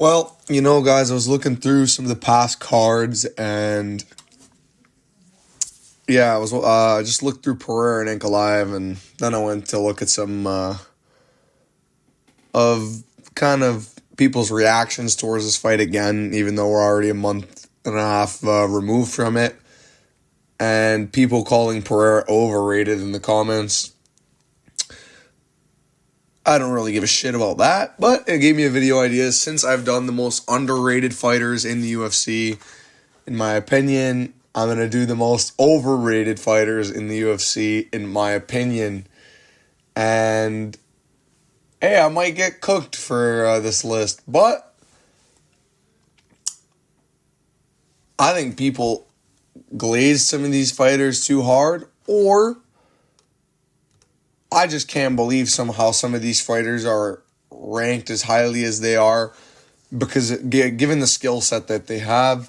Well, guys, I was looking through some of the past cards, and yeah, I just looked through Pereira and Ankalaev, and then I went to look at some of kind of people's reactions towards this fight again, even though we're already a month and a half removed from it, and people calling Pereira overrated in the comments. I don't really give a shit about that, but it gave me a video idea since I've done the most underrated fighters in the UFC. In my opinion, I'm going to do the most overrated fighters in the UFC, in my opinion. And, hey, I might get cooked for this list, but I think people glaze some of these fighters too hard, or I just can't believe somehow some of these fighters are ranked as highly as they are because given the skill set that they have,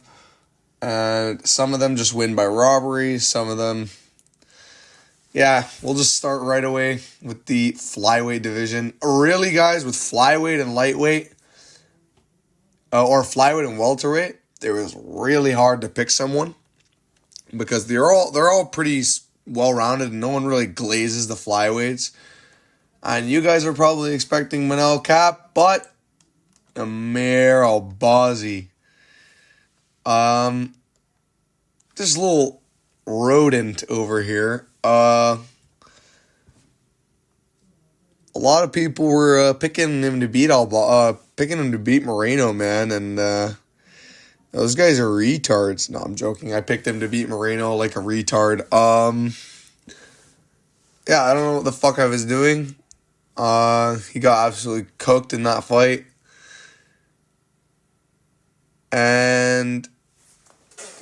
and some of them just win by robbery, some of them, yeah, we'll just start right away with the flyweight division. Really, guys, with flyweight and lightweight, or flyweight and welterweight, it was really hard to pick someone because they're all pretty well-rounded, and no one really glazes the flyweights. And you guys are probably expecting Manel Cap, but Amir Albazi. This little rodent over here. A lot of people were picking him to beat Moreno, man, and those guys are retards. No, I'm joking. I picked him to beat Moreno like a retard. Yeah, I don't know what the fuck I was doing. He got absolutely cooked in that fight. And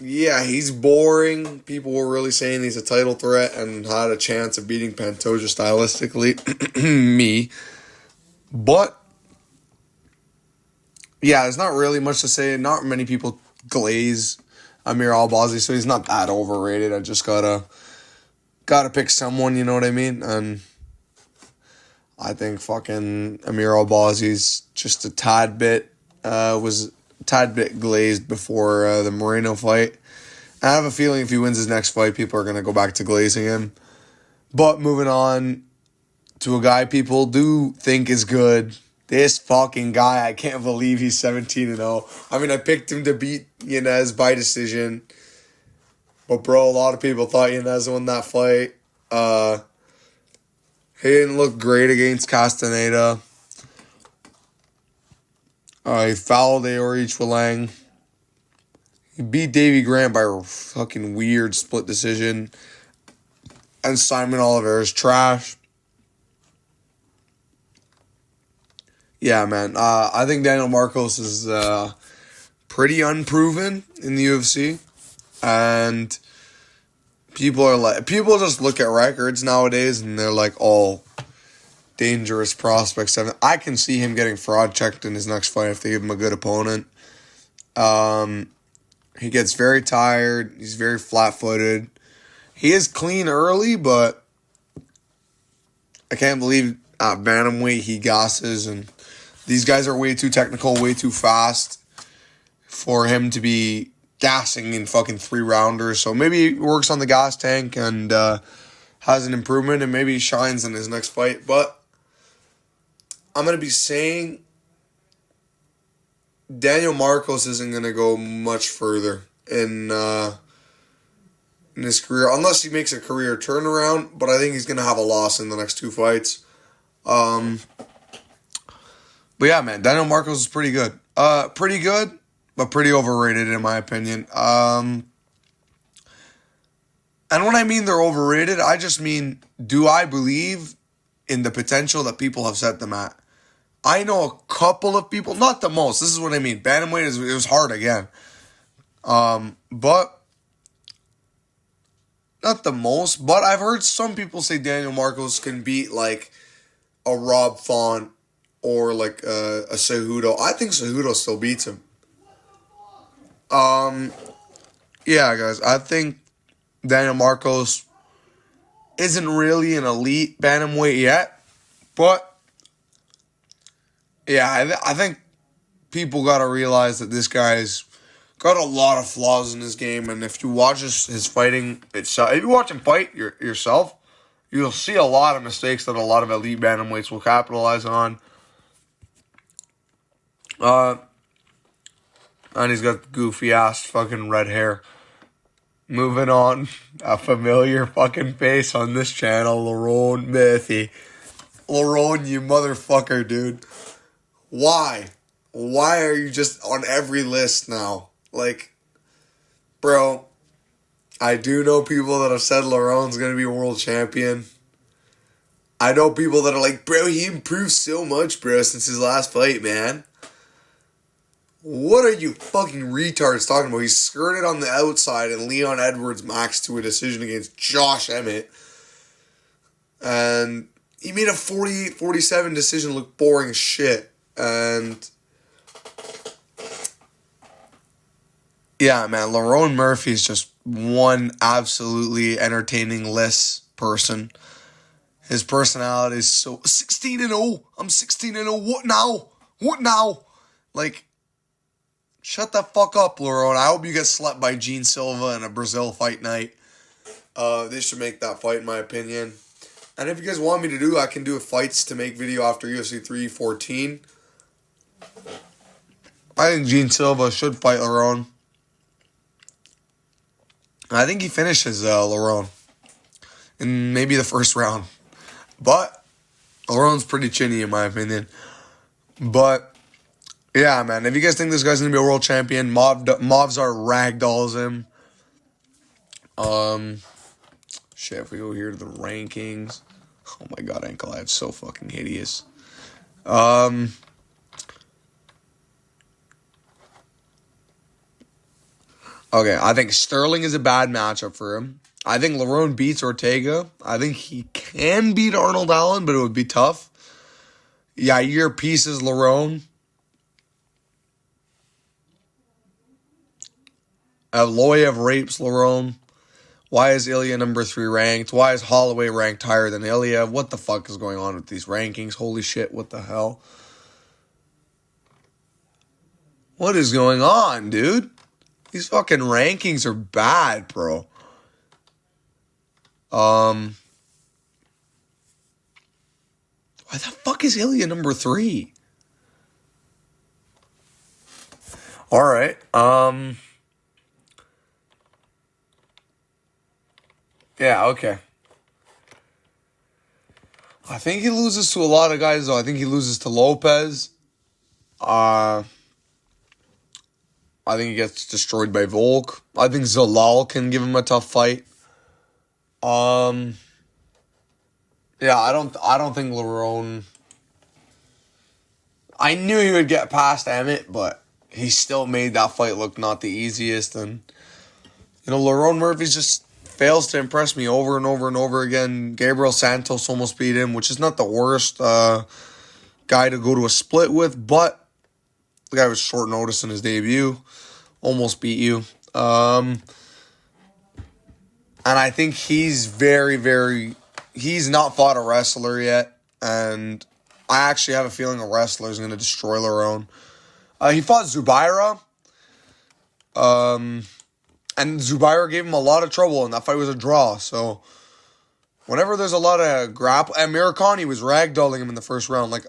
yeah, he's boring. People were really saying he's a title threat and had a chance of beating Pantoja stylistically. Me. But yeah, there's not really much to say. Not many people glaze Amir Albazi, so he's not that overrated. I just gotta pick someone, you know what I mean? And I think fucking Amir Albazi's just a tad bit glazed before the Moreno fight. I have a feeling if he wins his next fight, people are gonna go back to glazing him. But moving on to a guy people do think is good. This fucking guy, I can't believe he's 17-0. I mean, I picked him to beat Yanez by decision. But, bro, a lot of people thought Yanez won that fight. He didn't look great against Castaneda. He fouled Aori Chwalang. He beat Davy Grant by a fucking weird split decision. And Simon Oliveira's trash. Yeah, man. I think Daniel Marcos is pretty unproven in the UFC, and people just look at records nowadays and they're like, "Oh, dangerous prospects." I can see him getting fraud checked in his next fight if they give him a good opponent. He gets very tired. He's very flat-footed. He is clean early, but I can't believe at bantamweight he gasses, and these guys are way too technical, way too fast for him to be gassing in fucking 3-rounders. So maybe he works on the gas tank and has an improvement, and maybe he shines in his next fight. But I'm going to be saying Daniel Marcos isn't going to go much further in his career, unless he makes a career turnaround. But I think he's going to have a loss in the next 2 fights. But yeah, man, Daniel Marcos is pretty good. Pretty good, but pretty overrated in my opinion. And when I mean they're overrated, I just mean, do I believe in the potential that people have set them at? I know a couple of people, not the most. This is what I mean. Bantamweight it was hard again. But not the most. But I've heard some people say Daniel Marcos can beat like a Rob Font or like a Cejudo. I think Cejudo still beats him. Yeah, guys, I think Daniel Marcos isn't really an elite bantamweight yet, but yeah, I think people got to realize that this guy's got a lot of flaws in his game, and if you watch his fighting itself, if you watch him fight yourself, you'll see a lot of mistakes that a lot of elite bantamweights will capitalize on. And he's got goofy ass fucking red hair. Moving on, a familiar fucking face on this channel, Lerone Murphy. Lerone, you motherfucker, dude. Why? Why are you just on every list now? Like, bro, I do know people that have said Lerone's going to be a world champion. I know people that are like, bro, he improved so much, bro, since his last fight, man. What are you fucking retards talking about? He skirted on the outside and Leon Edwards maxed to a decision against Josh Emmett. And he made a 48-47 decision look boring as shit. And yeah, man, Lerone Murphy is just one absolutely entertaining-less person. His personality is so 16-0. I'm 16-0. What now? What now? Like, shut the fuck up, Lerone. I hope you get slept by Gene Silva in a Brazil fight night. They should make that fight, in my opinion. And if you guys want me to do, I can do a fights to make video after UFC 314. I think Gene Silva should fight Lerone. I think he finishes Lerone in maybe the first round. But Lerone's pretty chinny, in my opinion. But yeah, man, if you guys think this guy's going to be a world champion, Movzar ragdolls him. Shit, if we go here to the rankings. Oh my god, Ankalaev's so fucking hideous. Okay, I think Sterling is a bad matchup for him. I think Lerone beats Ortega. I think he can beat Arnold Allen, but it would be tough. Yair pieces Lerone. Aloyev rapes Lerone. Why is Ilya number 3 ranked? Why is Holloway ranked higher than Ilya? What the fuck is going on with these rankings? Holy shit, what the hell? What is going on, dude? These fucking rankings are bad, bro. Why the fuck is Ilya number 3? Alright, yeah, okay. I think he loses to a lot of guys, though. I think he loses to Lopez. I think he gets destroyed by Volk. I think Zalal can give him a tough fight. Yeah, I don't think Lerone. I knew he would get past Emmett, but he still made that fight look not the easiest. And Lerone Murphy just fails to impress me over and over and over again. Gabriel Santos almost beat him, which is not the worst guy to go to a split with, but the guy was short notice in his debut. Almost beat you. And I think he's he's not fought a wrestler yet. And I actually have a feeling a wrestler is going to destroy Lerone. He fought Zubaira. And Zubaira gave him a lot of trouble, and that fight was a draw. So, whenever there's a lot of grapple... And Murakami was ragdolling him in the first round. Like,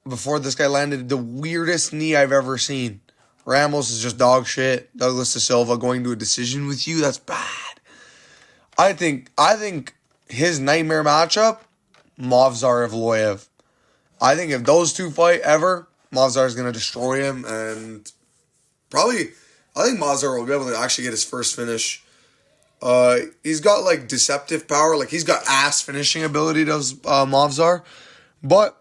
before this guy landed the weirdest knee I've ever seen. Ramos is just dog shit. Douglas Da Silva going to a decision with you, that's bad. I think his nightmare matchup, Movzar Evloev. I think if those two fight ever, Movzar is going to destroy him, and probably... I think Movzar will be able to actually get his first finish. He's got, like, deceptive power. Like, he's got ass finishing ability, does Movzar. But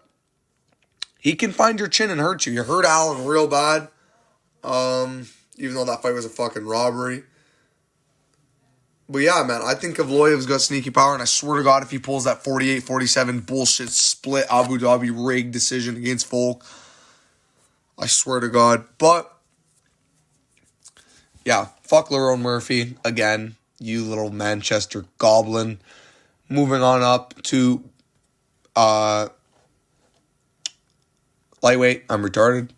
he can find your chin and hurt you. You hurt Allen real bad. Even though that fight was a fucking robbery. But yeah, man, I think Evloev's got sneaky power. And I swear to God, if he pulls that 48-47 bullshit split Abu Dhabi rig decision against Volk, I swear to God. But yeah, fuck Lerone Murphy again, you little Manchester goblin. Moving on up to lightweight. I'm retarded.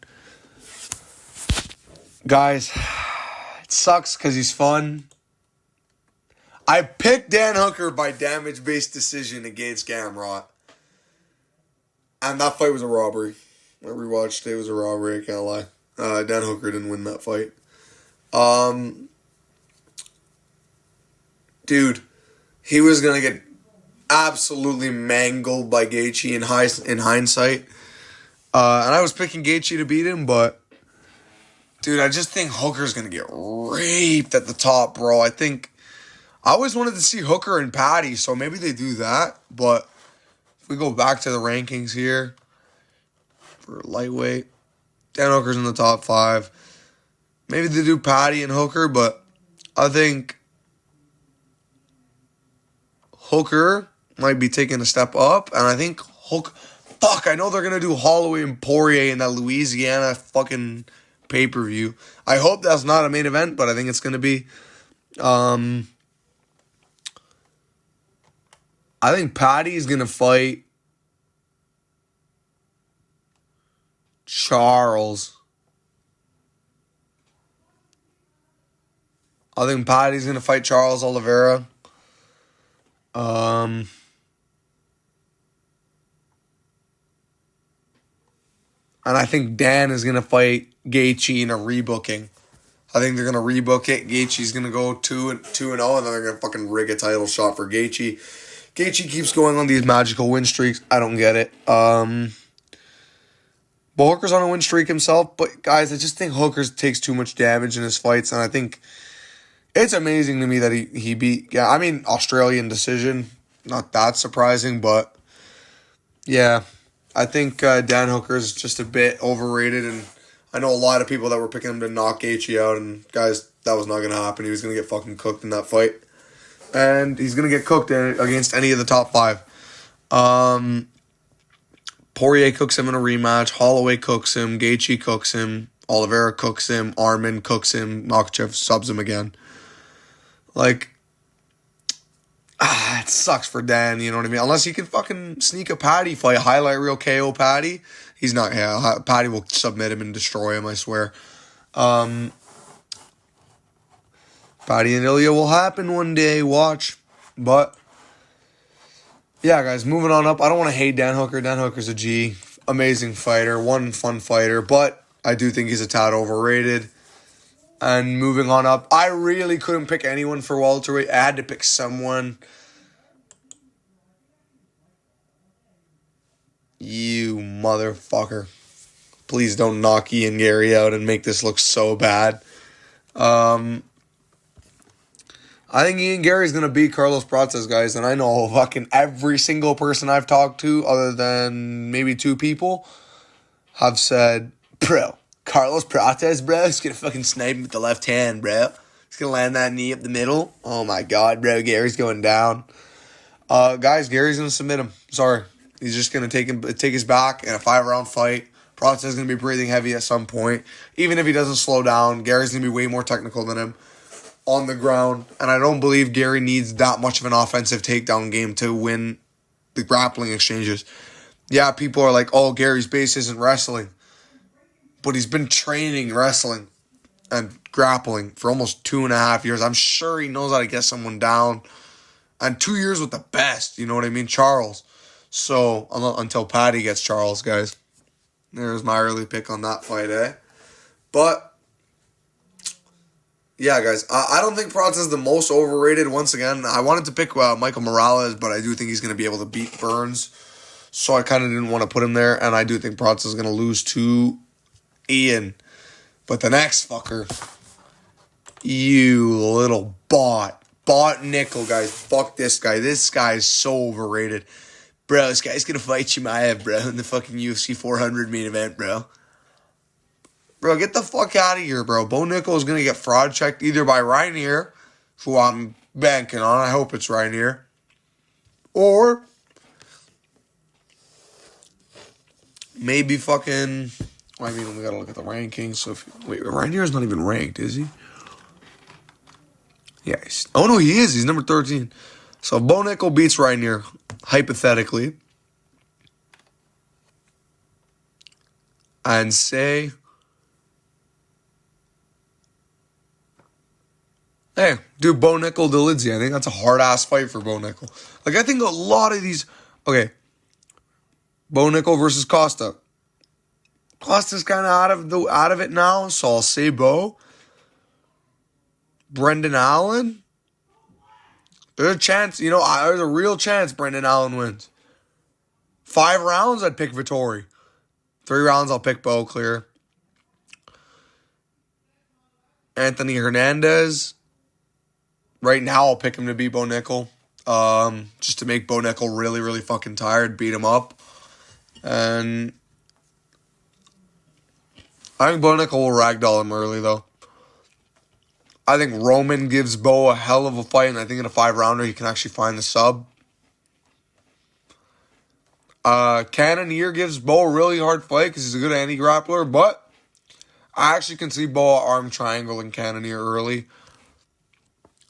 Guys, it sucks because he's fun. I picked Dan Hooker by damage-based decision against Gamrot. And that fight was a robbery. I rewatched it. It was a robbery, I can't lie. Dan Hooker didn't win that fight. Dude, he was going to get absolutely mangled by Gaethje in hindsight. And I was picking Gaethje to beat him, but dude, I just think Hooker's going to get raped at the top, bro. I always wanted to see Hooker and Patty, so maybe they do that. But if we go back to the rankings here for lightweight, Dan Hooker's in the top 5. Maybe they do Patty and Hooker, but I think Hooker might be taking a step up, and I think I know they're going to do Holloway and Poirier in that Louisiana fucking pay-per-view. I hope that's not a main event, but I think it's going to be. I think Patty's going to fight Charles. I think Patty's going to fight Charles Oliveira. And I think Dan is going to fight Gaethje in a rebooking. I think they're going to rebook it. Gaethje's going to go 2-0, and then they're going to fucking rig a title shot for Gaethje. Gaethje keeps going on these magical win streaks. I don't get it. But Hooker's on a win streak himself. But, guys, I just think Hooker takes too much damage in his fights. And I think it's amazing to me that he beat... Australian decision. Not that surprising, but... Yeah, I think Dan Hooker's just a bit overrated. And I know a lot of people that were picking him to knock Gaethje out. And, guys, that was not going to happen. He was going to get fucking cooked in that fight. And he's going to get cooked against any of the top 5. Poirier cooks him in a rematch. Holloway cooks him. Gaethje cooks him. Oliveira cooks him. Arman cooks him. Makhachev subs him again. It sucks for Dan, you know what I mean? Unless he can fucking sneak a Patty fight, highlight reel KO Patty. He's not, Patty will submit him and destroy him, I swear. Patty and Ilya will happen one day, watch. But, yeah, guys, moving on up. I don't want to hate Dan Hooker. Dan Hooker's a G. Amazing fighter. One fun fighter. But I do think he's a tad overrated. And moving on up, I really couldn't pick anyone for welterweight. I had to pick someone. You motherfucker. Please don't knock Ian Gary out and make this look so bad. I think Ian Gary's going to beat Carlos Prates, guys. And I know fucking every single person I've talked to, other than maybe 2 people, have said, bro, Carlos Prates, bro, he's going to fucking snipe him with the left hand, bro. He's going to land that knee up the middle. Oh, my God, bro. Gary's going down. Guys, Gary's going to submit him. Sorry. He's just going to take his back in a 5-round fight. Prates is going to be breathing heavy at some point. Even if he doesn't slow down, Gary's going to be way more technical than him on the ground. And I don't believe Gary needs that much of an offensive takedown game to win the grappling exchanges. Yeah, people are like, oh, Gary's base isn't wrestling. But he's been training wrestling and grappling for almost 2.5 years. I'm sure he knows how to get someone down. And 2 years with the best, you know what I mean? Charles. So, until Patty gets Charles, guys. There's my early pick on that fight, But, yeah, guys. I don't think Prates is the most overrated. Once again, I wanted to pick Michael Morales, but I do think he's going to be able to beat Burns. So, I kind of didn't want to put him there. And I do think Prates is going to lose to Ian. But the next fucker, you little bot nickel, guys. Fuck this guy. This guy is so overrated. Bro, this guy's going to fight Chimaev, bro, in the fucking UFC 400 main event, bro. Bro, get the fuck out of here, bro. Bo Nickel is going to get fraud checked either by Rainier, who I'm banking on. I hope it's Rainier. Or maybe fucking... I mean, we got to look at the rankings. So wait, Rainier's not even ranked, is he? Yeah. Oh, no, he is. He's number 13. So if Bo Nickel beats Rainier, hypothetically, and say Hey, dude, Bo Nickel Delizzi. I think that's a hard-ass fight for Bo Nickel. Like, I think a lot of these... Okay, Bo Nickel versus Costa. Costa's kind of out of it now, so I'll say Bo. Brendan Allen. There's a chance, there's a real chance Brendan Allen wins. 5 rounds, I'd pick Vettori. 3 rounds, I'll pick Bo clear. Anthony Hernandez. Right now, I'll pick him to beat Bo Nickel. Just to make Bo Nickel really, really fucking tired, beat him up. And I think Bo Nickel will ragdoll him early, though. I think Roman gives Bo a hell of a fight, and I think in a 5-rounder, he can actually find the sub. Cannonier gives Bo a really hard fight because he's a good anti-grappler, but I actually can see Bo arm triangle and Cannonier early.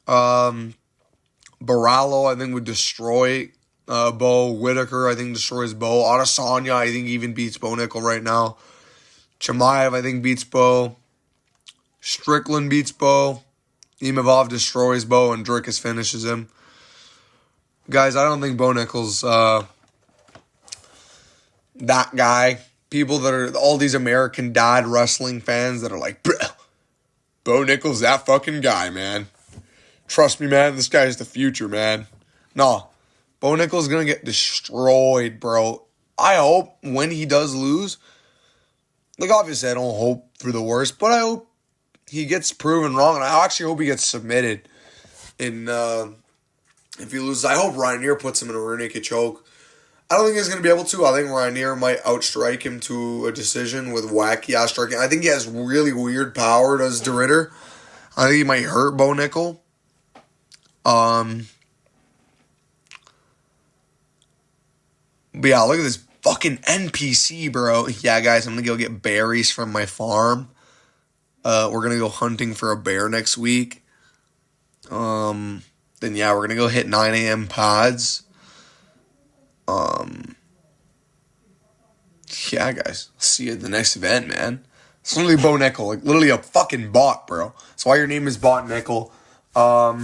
Barallo, I think, would destroy Bo. Whitaker, I think, destroys Bo. Adesanya, I think, even beats Bo Nickel right now. Chimaev, I think, beats Bo. Strickland beats Bo. Imavov destroys Bo, and Dricus finishes him. Guys, I don't think Bo Nickel's that guy. People that are all these American Dad wrestling fans that are like, Bo Nickel's that fucking guy, man. Trust me, man, this guy's the future, man. No, Bo Nickel's gonna get destroyed, bro. I hope when he does lose, like, obviously I don't hope for the worst, but I hope he gets proven wrong, and I actually hope he gets submitted. If he loses, I hope Ryanair puts him in a rear naked choke. I don't think he's going to be able to. I think Ryanair might outstrike him to a decision with wacky ass striking. I think he has really weird power, does DeRitter. I think he might hurt Bo Nickel. But yeah, look at this fucking NPC, bro. Yeah, guys, I'm going to go get berries from my farm. We're going to go hunting for a bear next week. Then yeah, we're going to go hit 9 a.m. pods. Yeah, guys. See you at the next event, man. It's literally Bo Nickel. Like, literally a fucking bot, bro. That's why your name is Bot Nickel. But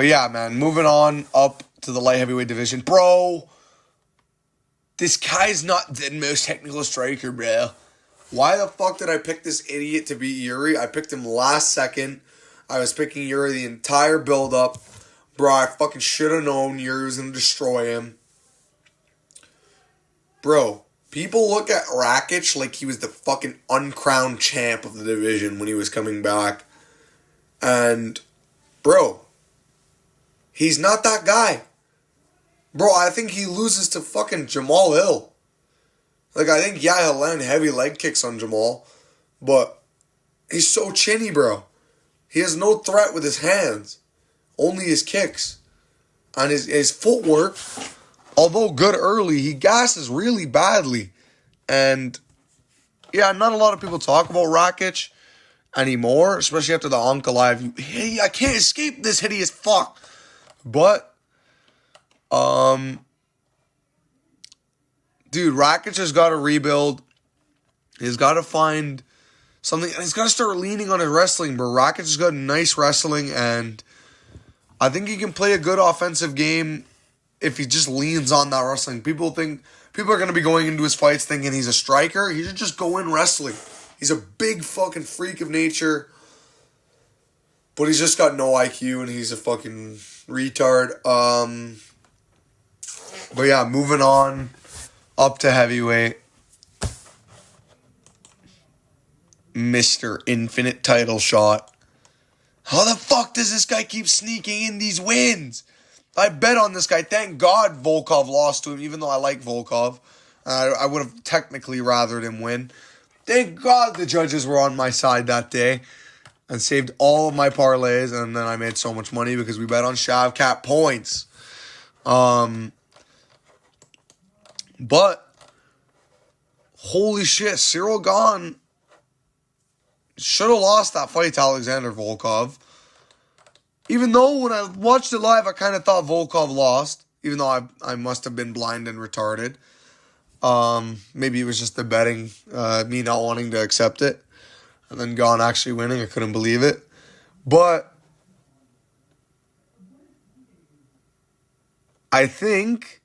yeah, man. Moving on up to the light heavyweight division. Bro, this guy's not the most technical striker, bro. Why the fuck did I pick this idiot to beat Yuri? I picked him last second. I was picking Yuri the entire build-up. Bro, I fucking should have known Yuri was going to destroy him. Bro, people look at Rakic like he was the fucking uncrowned champ of the division when he was coming back. And, bro, he's not that guy. Bro, I think he loses to fucking Jamal Hill. Like, I think, yeah, he'll land heavy leg kicks on Jamal. But he's so chinny, bro. He has no threat with his hands. Only his kicks. And his footwork, although good early, he gasses really badly. And, yeah, not a lot of people talk about Rakic anymore, especially after the Anka Live. Hey, I can't escape this hideous fuck. But, dude, Rakic has got to rebuild. He's got to find something. And he's got to start leaning on his wrestling, bro. Rakic has got nice wrestling, and I think he can play a good offensive game if he just leans on that wrestling. People are going to be going into his fights thinking he's a striker. He should just go in wrestling. He's a big fucking freak of nature, but he's just got no IQ, and he's a fucking retard. But yeah, moving on up to heavyweight. Mr. Infinite title shot. How the fuck does this guy keep sneaking in these wins? I bet on this guy. Thank God Volkov lost to him, even though I like Volkov. I would have technically rathered him win. Thank God the judges were on my side that day and saved all of my parlays, and then I made so much money because we bet on Shavkat points. But holy shit, Cyril Gane should have lost that fight to Alexander Volkov. Even though when I watched it live, I kind of thought Volkov lost. Even though I must have been blind and retarded. Maybe it was just the betting, me not wanting to accept it. and then Gon actually winning. I couldn't believe it. But I think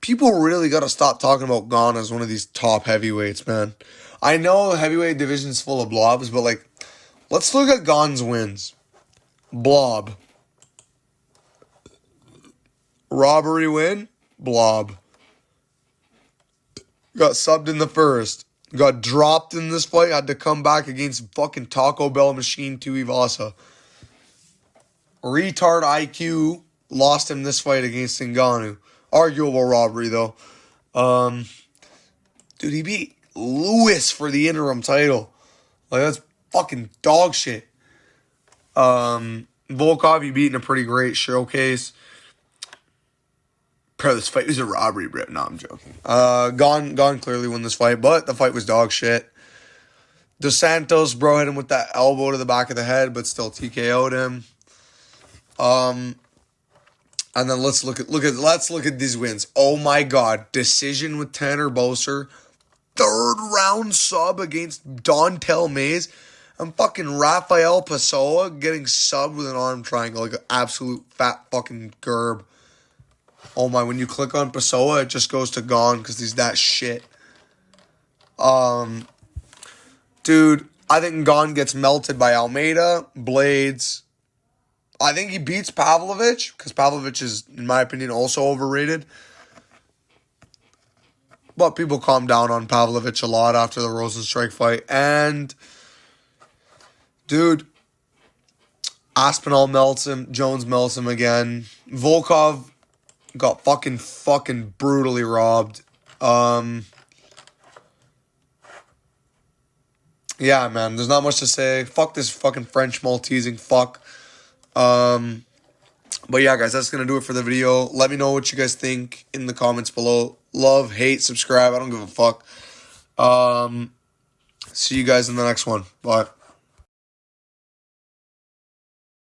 people really got to stop talking about Gon as one of these top heavyweights, man. I know the heavyweight division's full of blobs, but, like, let's look at Gon's wins. Blob. Robbery win. Blob. Got subbed in the first. Got dropped in this fight. Had to come back against fucking Taco Bell Machine Tuivasa. Retard IQ lost him this fight against Ngannou. Arguable robbery, though. Dude, he beat Lewis for the interim title. Like, that's fucking dog shit. Volkov, he beat in a pretty great showcase. Bro, this fight was a robbery, bro. No, I'm joking. Gon clearly won this fight, but the fight was dog shit. Dos Santos, bro, hit him with that elbow to the back of the head, but still TKO'd him. And then let's look at these wins. Oh my god, decision with Tanner Boser, third round sub against Dontel Mays, and fucking Rafael Pessoa getting subbed with an arm triangle like an absolute fat fucking gerb. Oh my, when you click on Pessoa, it just goes to Gon because he's that shit. Dude, I think Gon gets melted by Almeida, Blades. I think he beats Pavlovich because Pavlovich is, in my opinion, also overrated. But people calm down on Pavlovich a lot after the Rosenstrike fight. And, dude, Aspinall melts him. Jones melts him again. Volkov got fucking brutally robbed. Yeah, man, there's not much to say. Fuck this fucking French Maltesing fuck. But yeah, guys, that's gonna do it for the video. Let me know what you guys think in the comments below. Love, hate, subscribe. I don't give a fuck. See you guys in the next one. Bye.